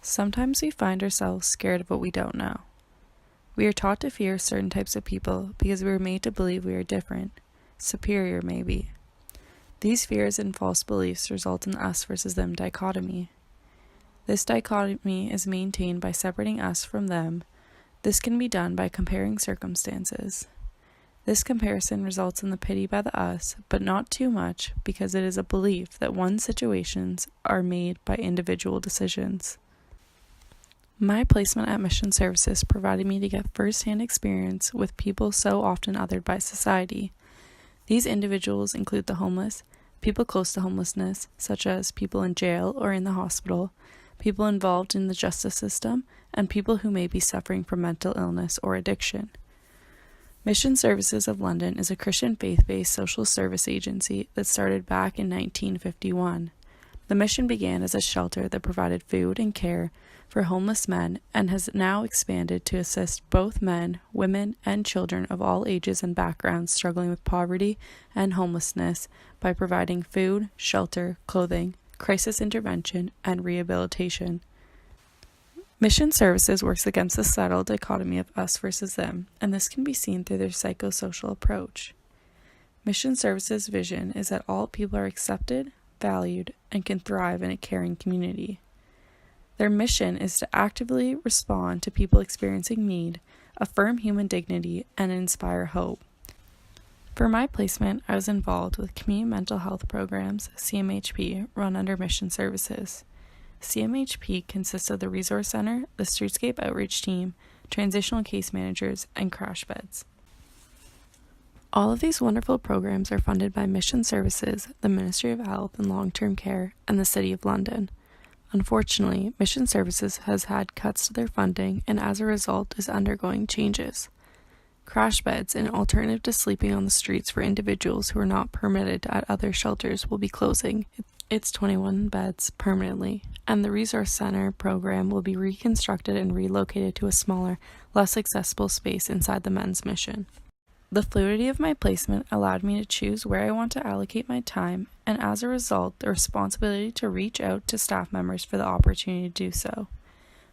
Sometimes we find ourselves scared of what we don't know. We are taught to fear certain types of people because we are made to believe we are different, superior maybe. These fears and false beliefs result in the us versus them dichotomy. This dichotomy is maintained by separating us from them. This can be done by comparing circumstances. This comparison results in the pity by the us, but not too much because it is a belief that one's situations are made by individual decisions. My placement at Mission Services provided me to get first-hand experience with people so often othered by society. These individuals include the homeless, people close to homelessness, such as people in jail or in the hospital, people involved in the justice system, and people who may be suffering from mental illness or addiction. Mission Services of London is a Christian faith-based social service agency that started back in 1951. The mission began as a shelter that provided food and care for homeless men and has now expanded to assist both men, women, and children of all ages and backgrounds struggling with poverty and homelessness by providing food, shelter, clothing, crisis intervention, and rehabilitation. Mission Services works against the subtle dichotomy of us versus them, and this can be seen through their psychosocial approach. Mission Services' vision is that all people are accepted, valued, and can thrive in a caring community. Their mission is to actively respond to people experiencing need, affirm human dignity, and inspire hope. For my placement, I was involved with Community Mental Health Programs, CMHP, run under Mission Services. CMHP consists of the Resource Center, the Streetscape Outreach Team, Transitional Case Managers, and Crash Beds. All of these wonderful programs are funded by Mission Services, the Ministry of Health and Long-Term Care, and the City of London. Unfortunately, Mission Services has had cuts to their funding and as a result is undergoing changes. Crash beds, an alternative to sleeping on the streets for individuals who are not permitted at other shelters, will be closing its 21 beds permanently, and the Resource Center program will be reconstructed and relocated to a smaller, less accessible space inside the men's mission. The fluidity of my placement allowed me to choose where I want to allocate my time, and as a result, the responsibility to reach out to staff members for the opportunity to do so.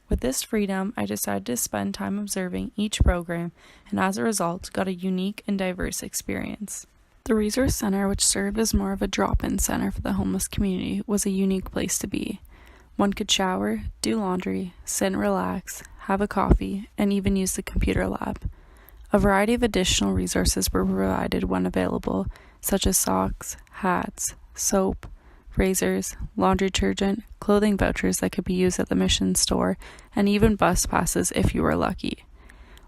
With this freedom, I decided to spend time observing each program, and as a result, got a unique and diverse experience. The Resource Center, which served as more of a drop-in center for the homeless community, was a unique place to be. One could shower, do laundry, sit and relax, have a coffee, and even use the computer lab. A variety of additional resources were provided when available, such as socks, hats, soap, razors, laundry detergent, clothing vouchers that could be used at the mission store, and even bus passes if you were lucky.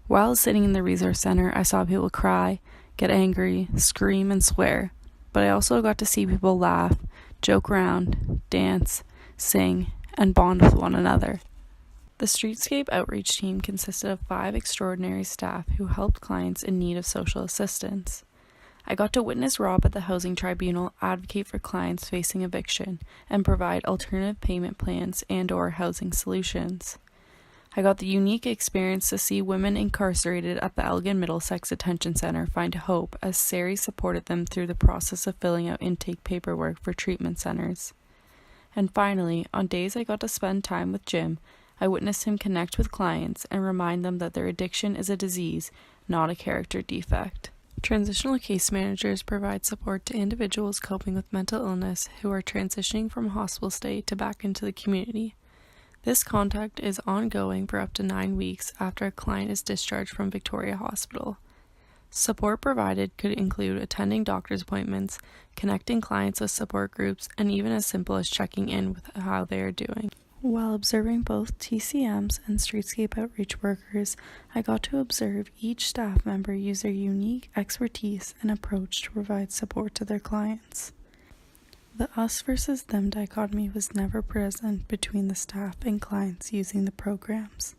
While sitting in the Resource Center, I saw people cry, get angry, scream, and swear, but I also got to see people laugh, joke around, dance, sing, and bond with one another. The Streetscape Outreach Team consisted of 5 extraordinary staff who helped clients in need of social assistance. I got to witness Rob at the Housing Tribunal advocate for clients facing eviction and provide alternative payment plans and/or housing solutions. I got the unique experience to see women incarcerated at the Elgin Middlesex Detention Center find hope as Sari supported them through the process of filling out intake paperwork for treatment centers. And finally, on days I got to spend time with Jim, I witnessed him connect with clients and remind them that their addiction is a disease, not a character defect. Transitional case managers provide support to individuals coping with mental illness who are transitioning from a hospital stay to back into the community. This contact is ongoing for up to 9 weeks after a client is discharged from Victoria Hospital. Support provided could include attending doctor's appointments, connecting clients with support groups, and even as simple as checking in with how they are doing. While observing both TCMs and Streetscape Outreach workers, I got to observe each staff member use their unique expertise and approach to provide support to their clients. The us versus them dichotomy was never present between the staff and clients using the programs.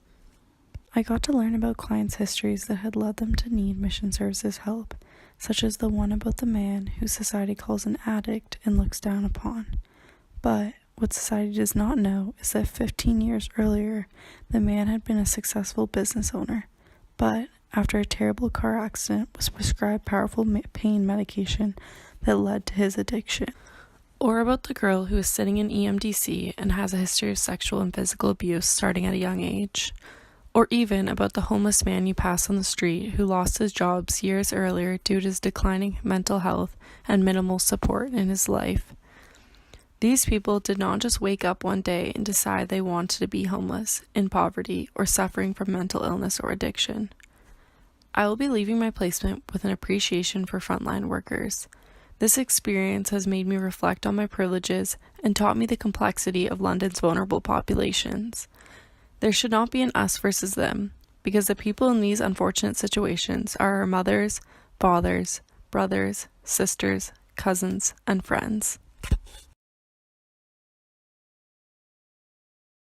I got to learn about clients' histories that had led them to need Mission Services help, such as the one about the man who society calls an addict and looks down upon. But what society does not know is that 15 years earlier, the man had been a successful business owner, but after a terrible car accident was prescribed powerful pain medication that led to his addiction. Or about the girl who is sitting in EMDC and has a history of sexual and physical abuse starting at a young age. Or even about the homeless man you pass on the street who lost his jobs years earlier due to his declining mental health and minimal support in his life. These people did not just wake up one day and decide they wanted to be homeless, in poverty, or suffering from mental illness or addiction. I will be leaving my placement with an appreciation for frontline workers. This experience has made me reflect on my privileges and taught me the complexity of London's vulnerable populations. There should not be an us versus them, because the people in these unfortunate situations are our mothers, fathers, brothers, sisters, cousins, and friends.